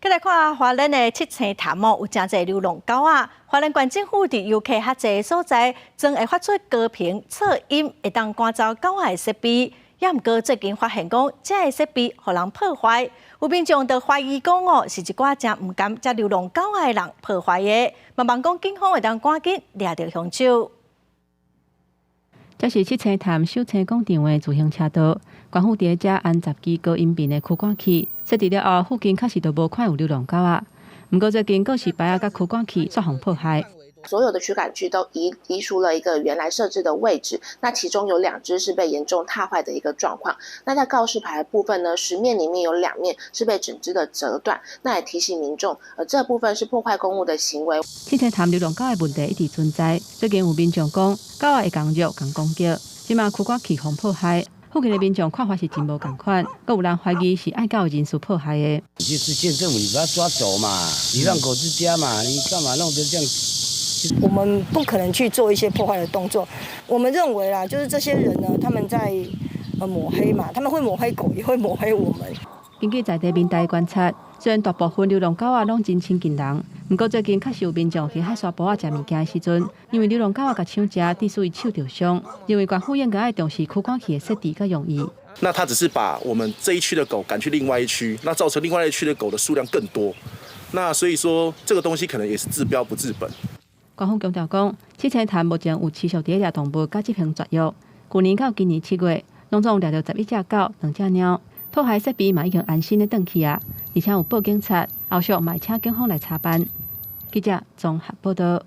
再来看花莲的七星潭有真侪流浪狗啊！花莲县政府伫游客较侪所在，正会发出高频测音，会当赶走狗仔的设备。也毋过最近发现讲，这个设备互人破坏，有民众就怀疑讲是一寡真毋甘将流浪狗仔的人破坏的，茫茫讲警方会当赶紧抓到凶手。这是七星潭秀清广场的自行车道，官府伫遮安10支高音频的驱赶器，设置了后，附近确实都无看有流浪狗仔。不过最近各是牌仔甲驱赶器煞互破坏。所有的驱赶具都移除了一个原来设置的位置，那其中有2只是被严重踏坏的一个状况。那在告示牌的部分呢，10面里面有2面是被整只的折断。那也提醒民众，这部分是破坏公物的行为。七星潭流浪狗的问题一直存在，最近有民众讲，狗仔会共虐、共攻击，即马驱赶器互破坏。附近的民众看法是真无共款，阁有人怀疑是爱狗的人士破坏的。就是县政府你把它抓走嘛，流浪狗之家嘛，你干嘛弄成这样？我们不可能去做一些破坏的动作。我们认为啦，就是这些人呢，他们在抹黑嘛，他们会抹黑狗，也会抹黑我们。根据在地民代观察，虽然大部分流浪狗仔拢真亲近人，不过最近确实有民众去海沙坡仔食物件的时阵，因为流浪狗仔甲抢食，致使伊手受伤。认为官府应该要重视驱赶器的设置甲用意。那他只是把我们这一区的狗赶去另外一区，那造成另外一区的狗的数量更多。那所以说，这个东西可能也是治标不治本。官府强调讲，七星潭目前有持续伫抓动物甲执行绝育。去年到今年7月，拢总抓到11只狗、2只猫，破坏设备嘛已经安心的转去啊，而且有报警察，后续嘛请警方来查办。记者综合报道。